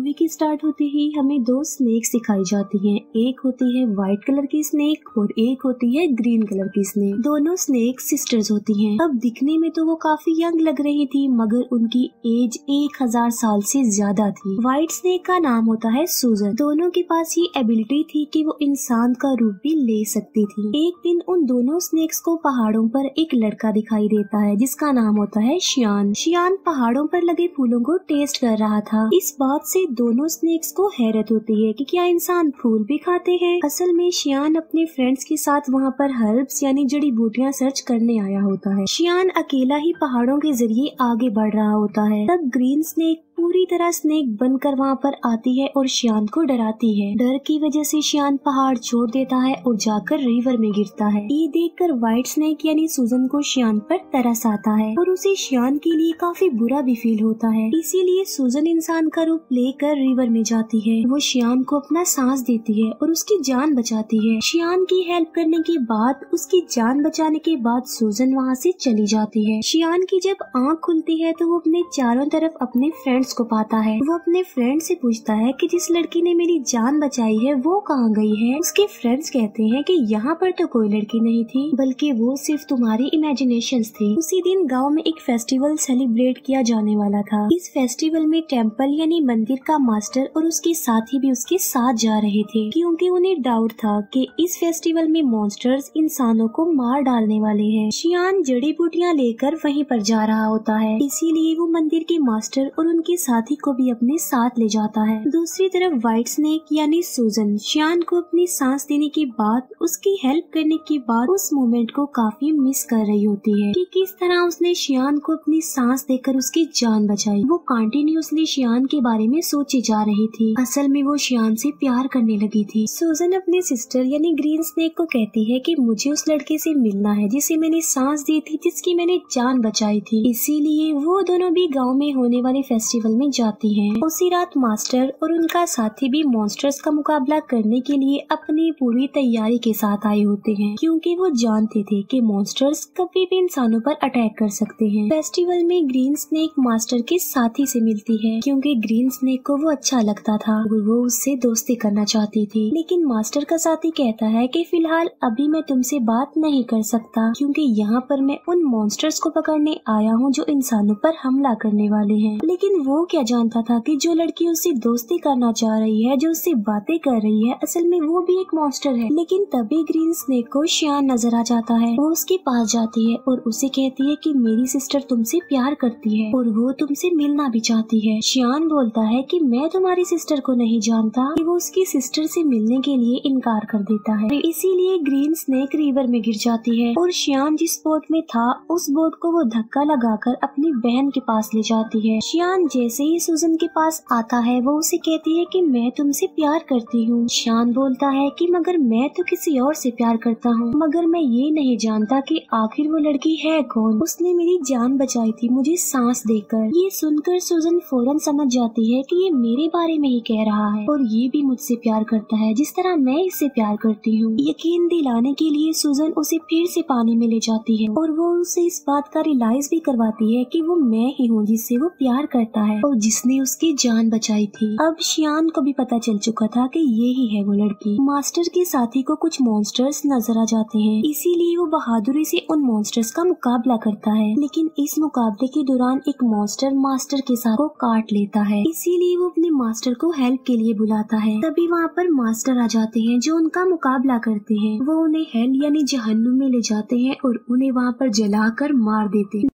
Movie की start होते ही हमें दो स्नेक्स दिखाई जाती हैं। एक होती है व्हाइट कलर की स्नेक और एक होती है ग्रीन कलर की स्नेक। दोनों स्नेक सिस्टर्स होती हैं। अब दिखने में तो वो काफी यंग लग रही थी, मगर उनकी एज 1000 साल से ज्यादा थी। व्हाइट स्नेक का नाम होता है सूजन। दोनों के पास ये एबिलिटी थी कि वो इंसान का रूप भी ले सकती थी। एक दिन उन दोनों स्नेक्स को पहाड़ों पर एक लड़का दिखाई देता है जिसका नाम होता है शियान। शियान पहाड़ों पर लगे फूलों को टेस्ट कर रहा था। इस बात से दोनों स्नेक्स को हैरत होती है कि क्या इंसान फूल भी खाते हैं। असल में शियान अपने फ्रेंड्स के साथ वहाँ पर हर्ब्स यानी जड़ी बूटियाँ सर्च करने आया होता है। शियान अकेला ही पहाड़ों के जरिए आगे बढ़ रहा होता है। तब ग्रीन स्नेक पूरी तरह स्नेक बनकर वहाँ पर आती है और शियान को डराती है। डर की वजह से शियान पहाड़ छोड़ देता है और जाकर रिवर में गिरता है। ये देखकर व्हाइट स्नेक यानी सूजन को शियान पर तरस आता है और उसे शियान के लिए काफी बुरा भी फील होता है। इसीलिए सूजन इंसान का रूप लेकर रिवर में जाती है। वो शियान को अपना सांस देती है और उसकी जान बचाती है। शियान की हेल्प करने के बाद, उसकी जान बचाने के बाद सूजन वहाँ से चली जाती है। शियान की जब आँख खुलती है तो वो अपने चारों तरफ अपने फ्रेंड्स को पाता है। वो अपने फ्रेंड से पूछता है कि जिस लड़की ने मेरी जान बचाई है वो कहाँ गई है। उसके फ्रेंड्स कहते हैं कि यहाँ पर तो कोई लड़की नहीं थी, बल्कि वो सिर्फ तुम्हारी इमेजिनेशंस थी। उसी दिन गांव में एक फेस्टिवल सेलिब्रेट किया जाने वाला था। इस फेस्टिवल में टेम्पल यानी मंदिर का मास्टर और उसके साथी भी उसके साथ जा रहे थे, क्योंकि उन्हें डाउट था कि इस फेस्टिवल में मॉन्स्टर्स इंसानों को मार डालने वाले हैं। शियान जड़ी बूटियाँ लेकर वहीं पर जा रहा होता है, इसीलिए वो मंदिर के मास्टर और उनके साथी को भी अपने साथ ले जाता है। दूसरी तरफ व्हाइट स्नेक यानी सूजन शियान को अपनी सांस देने के बाद, उसकी हेल्प करने के बाद उस मोमेंट को काफी मिस कर रही होती है कि किस तरह उसने शियान को अपनी सांस देकर उसकी जान बचाई। वो कंटिन्यूअसली शियान के बारे में सोची जा रही थी। असल में वो शियान से प्यार करने लगी थी। सूजन अपने सिस्टर यानी ग्रीन स्नेक को कहती है कि मुझे उस लड़के से मिलना है जिसे मैंने सांस दी थी, जिसकी मैंने जान बचाई थी। इसीलिए वो दोनों भी गाँव में होने वाले फेस्टिवल में जाती हैं। उसी रात मास्टर और उनका साथी भी मॉन्स्टर्स का मुकाबला करने के लिए अपनी पूरी तैयारी के साथ आए होते हैं, क्योंकि वो जानते थे कि मॉन्स्टर्स कभी भी इंसानों पर अटैक कर सकते हैं। फेस्टिवल में ग्रीन स्नेक मास्टर के साथी से मिलती है, क्योंकि ग्रीन स्नेक को वो अच्छा लगता था और वो उससे दोस्ती करना चाहती थी। लेकिन मास्टर का साथी कहता है कि फिलहाल अभी मैं तुमसे बात नहीं कर सकता, क्योंकि यहाँ पर मैं उन मॉन्स्टर्स को पकड़ने आया हूँ जो इंसानों पर हमला करने वाले हैं। लेकिन वो क्या जानता था कि जो लड़की उससे दोस्ती करना चाह रही है, जो उससे बातें कर रही है, असल में वो भी एक मॉन्स्टर है। लेकिन तभी ग्रीन स्नेक को शियान नजर आ जाता है। वो उसके पास जाती है और उसे कहती है कि मेरी सिस्टर तुमसे प्यार करती है और वो तुमसे मिलना भी चाहती है। शियान बोलता है कि मैं तुम्हारी सिस्टर को नहीं जानता, कि वो उसकी सिस्टर से मिलने के लिए इनकार कर देता है। इसीलिए ग्रीन स्नेक रिवर में गिर जाती है और शियान जिस बोट में था उस बोट को वो धक्का लगाकर अपनी बहन के पास ले जाती है। शियान जैसे ही सूजन के पास आता है वो उसे कहती है कि मैं तुमसे प्यार करती हूँ। शियान बोलता है कि मगर मैं तो किसी और से प्यार करता हूँ, मगर मैं ये नहीं जानता कि आखिर वो लड़की है कौन। उसने मेरी जान बचाई थी मुझे सांस देकर। ये सुनकर सूजन फौरन समझ जाती है कि ये मेरे बारे में ही कह रहा है और ये भी मुझसे प्यार करता है जिस तरह मैं इससे प्यार करती हूँ। यकीन दिलाने के लिए सूजन उसे फिर से पानी में ले जाती है और वो उसे इस बात का रियलाइज भी करवाती है कि वो मैं ही हूँ जिससे वो प्यार करता है और जिसने उसकी जान बचाई थी। अब शियान को भी पता चल चुका था कि ये ही है वो लड़की। मास्टर के साथी को कुछ मॉन्स्टर्स नजर आ जाते हैं, इसीलिए वो बहादुरी से उन मॉन्स्टर्स का मुकाबला करता है। लेकिन इस मुकाबले के दौरान एक मॉन्स्टर मास्टर के साथ को काट लेता है, इसीलिए वो अपने मास्टर को हेल्प के लिए बुलाता है। तभी वहाँ पर मास्टर आ जाते हैं जो उनका मुकाबला करते हैं। वो उन्हें हेल यानी जहन्नुम में ले जाते हैं और उन्हें वहाँ पर जलाकर मार देते हैं।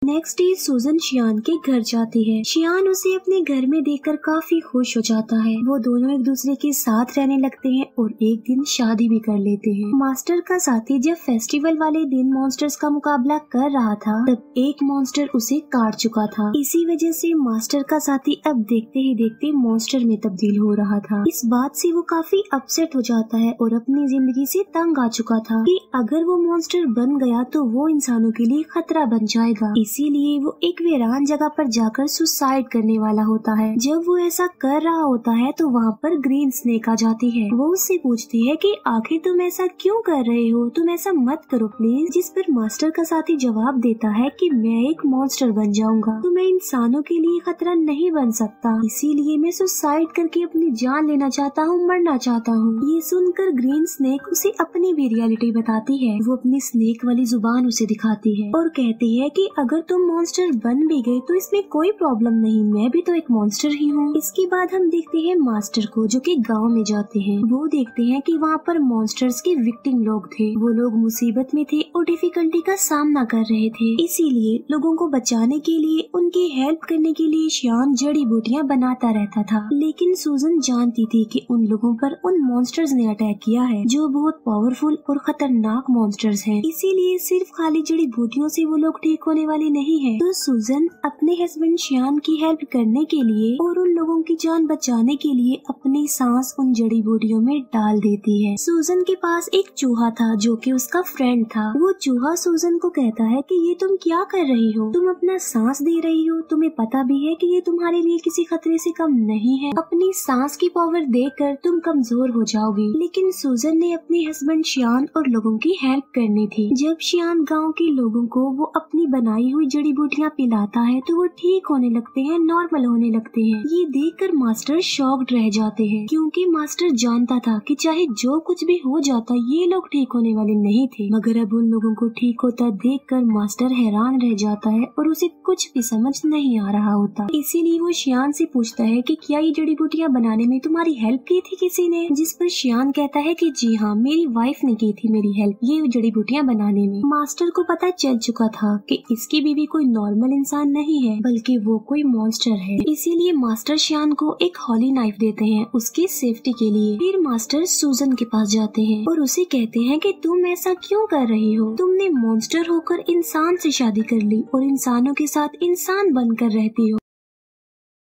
नेक्स्ट डे सूजन शियान के घर जाती है। शियान उसे अपने घर में देखकर काफी खुश हो जाता है। वो दोनों एक दूसरे के साथ रहने लगते हैं और एक दिन शादी भी कर लेते हैं। मास्टर का साथी जब फेस्टिवल वाले दिन मॉन्स्टर्स का मुकाबला कर रहा था तब एक मॉन्स्टर उसे काट चुका था। इसी वजह से मास्टर का साथी अब देखते ही देखते मॉन्स्टर में तब्दील हो रहा था। इस बात से वो काफी अपसेट हो जाता है और अपनी जिंदगी से तंग आ चुका था कि अगर वो मॉन्स्टर बन गया तो वो इंसानों के लिए खतरा बन जाएगा। इसीलिए वो एक वीरान जगह पर जाकर सुसाइड करने वाला होता है। जब वो ऐसा कर रहा होता है तो वहाँ पर ग्रीन स्नेक आ जाती है। वो उससे पूछती है कि आखिर तुम ऐसा क्यों कर रहे हो, तुम ऐसा मत करो प्लीज। जिस पर मास्टर का साथी जवाब देता है कि मैं एक मॉन्स्टर बन जाऊंगा तो मैं इंसानों के लिए खतरा नहीं बन सकता, इसीलिए मैं सुसाइड करके अपनी जान लेना चाहता हूँ, मरना चाहता हूँ। ये सुनकर ग्रीन स्नेक उसे अपनी भी रियलिटी बताती है। वो अपनी स्नेक वाली जुबान उसे दिखाती है और कहती है कि अगर तुम मॉन्स्टर बन भी गए तो इसमें कोई प्रॉब्लम नहीं, मैं भी तो एक मॉन्स्टर ही हूँ। इसके बाद हम देखते हैं मास्टर को जो कि गांव में जाते हैं। वो देखते हैं कि वहाँ पर मॉन्स्टर्स के विक्टिम लोग थे। वो लोग मुसीबत में थे और डिफिकल्टी का सामना कर रहे थे, इसीलिए लोगों को बचाने के लिए, उनकी हेल्प करने के लिए शियान जड़ी बूटियाँ बनाता रहता था। लेकिन सूजन जानती थी कि उन लोगों पर उन मॉन्स्टर्स ने अटैक किया है जो बहुत पावरफुल और खतरनाक मॉन्स्टर्स हैं, इसीलिए सिर्फ खाली जड़ी बूटियों से वो लोग ठीक होने वाले नहीं है। तो सूजन अपने हस्बैंड शियान की हेल्प करने के लिए और उन लोगों की जान बचाने के लिए अपनी सांस उन जड़ी बूटियों में डाल देती है। सूजन के पास एक चूहा था जो कि उसका फ्रेंड था। वो चूहा सूजन को कहता है कि ये तुम क्या कर रही हो, तुम अपना सांस दे रही हो, तुम्हें पता भी है कि ये तुम्हारे लिए किसी खतरे से कम नहीं है, अपनी सांस की पावर देकर तुम कमजोर हो जाओगी। लेकिन सूजन ने अपने हस्बैंड शियान और लोगों की हेल्प करनी थी। जब शियान गाँव के लोगों को वो अपनी बनाई हुई जड़ी बूटियाँ पिलाता है तो वो ठीक होने लगते हैं, नॉर्मल होने लगते हैं। ये देखकर मास्टर शॉक्ड रह जाते हैं क्योंकि मास्टर जानता था कि चाहे जो कुछ भी हो जाता ये लोग ठीक होने वाले नहीं थे। मगर अब उन लोगों को ठीक होता देखकर मास्टर हैरान रह जाता है और उसे कुछ भी समझ नहीं आ रहा होता। इसीलिए वो शियान से पूछता है कि क्या ये जड़ी बूटियाँ बनाने में तुम्हारी हेल्प की थी किसी ने? जिस पर शियान कहता है कि जी हाँ, मेरी वाइफ ने की थी मेरी हेल्प ये जड़ी बूटियाँ बनाने में। मास्टर को पता चल चुका था कि इसकी बीवी कोई नॉर्मल इंसान नहीं है बल्कि वो कोई मॉन्स्टर है, इसीलिए मास्टर शियान को एक हॉली नाइफ देते हैं उसकी सेफ्टी के लिए। फिर मास्टर सूजन के पास जाते हैं और उसे कहते हैं कि तुम ऐसा क्यों कर रही हो, तुमने मॉन्स्टर होकर इंसान से शादी कर ली और इंसानों के साथ इंसान बनकर रहती हो,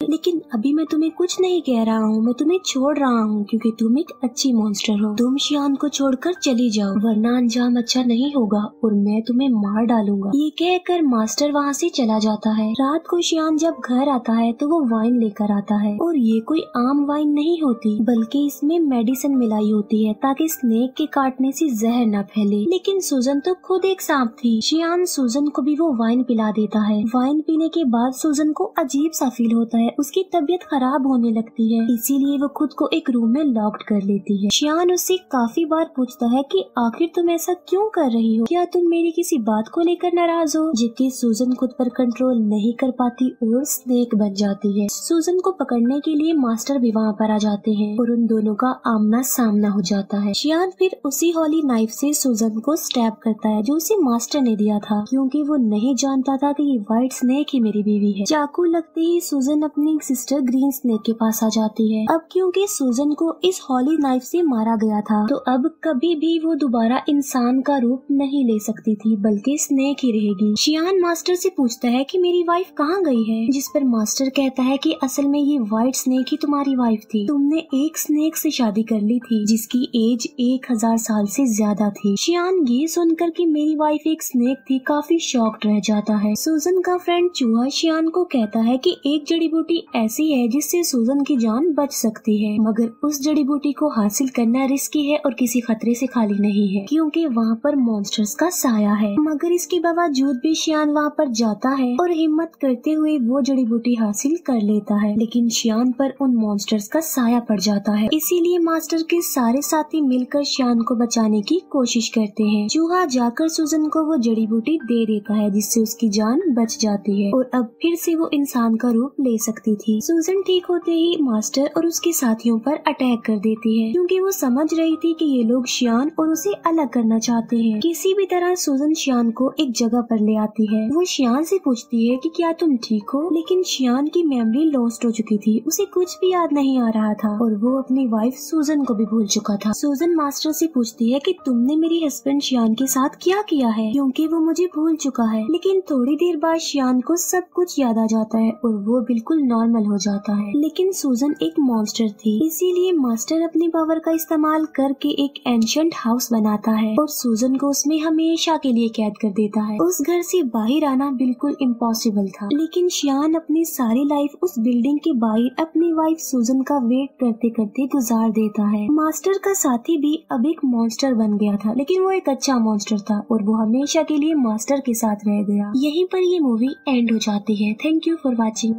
लेकिन अभी मैं तुम्हें कुछ नहीं कह रहा हूँ, मैं तुम्हें छोड़ रहा हूँ क्योंकि तुम एक अच्छी मॉन्स्टर हो। तुम शियान को छोड़कर चली जाओ वरना अंजाम अच्छा नहीं होगा और मैं तुम्हें मार डालूंगा। ये कहकर मास्टर वहाँ से चला जाता है। रात को शियान जब घर आता है तो वो वाइन लेकर आता है और ये कोई आम वाइन नहीं होती बल्कि इसमें मेडिसिन मिलाई होती है ताकि स्नेक के काटने से जहर न फैले। लेकिन सूजन तो खुद एक सांप थी। शियान सूजन को भी वो वाइन पिला देता है। वाइन पीने के बाद सूजन को अजीब सा फील होता है, उसकी तबीयत खराब होने लगती है, इसीलिए वो खुद को एक रूम में लॉक्ड कर लेती है। शियान उससे काफी बार पूछता है कि आखिर तुम ऐसा क्यों कर रही हो, क्या तुम मेरी किसी बात को लेकर नाराज हो? जबकि सूजन खुद पर कंट्रोल नहीं कर पाती और स्नेक बन जाती है। सूजन को पकड़ने के लिए मास्टर भी वहाँ पर आ जाते हैं और उन दोनों का आमना सामना हो जाता है। शियान फिर उसी हॉली नाइफ से सूजन को स्टैब करता है जो उसे मास्टर ने दिया था क्योंकि वो नहीं जानता था कि ये व्हाइट स्नेक ही मेरी बीवी है। चाकू लगते ही सूजन अपनी सिस्टर ग्रीन स्नेक के पास आ जाती है। अब क्योंकि सूजन को इस हॉली नाइफ से मारा गया था तो अब कभी भी वो दोबारा इंसान का रूप नहीं ले सकती थी बल्कि स्नेक ही रहेगी। शियान मास्टर से पूछता है कि मेरी वाइफ कहाँ गई है, जिस पर मास्टर कहता है कि असल में ये व्हाइट स्नेक ही तुम्हारी वाइफ थी, तुमने एक स्नेक से शादी कर ली थी जिसकी एज 1000 साल से ज्यादा थी। शियान ये सुनकर कि मेरी वाइफ एक स्नेक थी काफी शॉक्ड रह जाता है। सूजन का फ्रेंड चूहा शियान को कहता है कि एक जड़ी बूटी ऐसी है जिससे सूजन की जान बच सकती है, मगर उस जड़ी बूटी को हासिल करना रिस्की है और किसी खतरे से खाली नहीं है क्योंकि वहाँ पर मॉन्स्टर्स का साया है। मगर इसके बावजूद भी शियान वहाँ पर जाता है और हिम्मत करते हुए वो जड़ी बूटी हासिल कर लेता है, लेकिन शियान पर उन मॉन्स्टर्स का साया पड़ जाता है। इसीलिए मास्टर के सारे साथी मिलकर शियान को बचाने की कोशिश करते हैं। चूहा जाकर सूजन को वो जड़ी बूटी दे देता है जिससे उसकी जान बच जाती है और अब फिर से वो इंसान का रूप ले सकती थी। सूजन ठीक होते ही मास्टर और उसके साथियों पर अटैक कर देती है क्योंकि वो समझ रही थी कि ये लोग शियान और उसे अलग करना चाहते हैं। किसी भी तरह सूजन शियान को एक जगह पर ले आती है। वो शियान से पूछती है कि क्या तुम ठीक हो, लेकिन शियान की मेमोरी लॉस्ट हो चुकी थी, उसे कुछ भी याद नहीं आ रहा था और वो अपनी वाइफ सूजन को भी भूल चुका था। सूजन मास्टर से पूछती है कि तुमने मेरे हस्बैंड शियान के साथ क्या किया है क्योंकि वो मुझे भूल चुका है। लेकिन थोड़ी देर बाद शियान को सब कुछ याद आ जाता है और वो बिल्कुल नॉर्मल हो जाता है। लेकिन सूजन एक मॉन्स्टर थी, इसीलिए मास्टर अपनी पावर का इस्तेमाल करके एक एंशिएंट हाउस बनाता है और सूजन को उसमें हमेशा के लिए कैद कर देता है। उस घर से बाहर आना बिल्कुल इम्पॉसिबल था, लेकिन शियान अपनी सारी लाइफ उस बिल्डिंग के बाहर अपनी वाइफ सूजन का वेट करते करते गुजार देता है। मास्टर का साथी भी अब एक मॉन्स्टर बन गया था, लेकिन वो एक अच्छा मॉन्स्टर था और वो हमेशा के लिए मास्टर के साथ रह गया। यहीं पर ये मूवी एंड हो जाती है। Thank you for watching.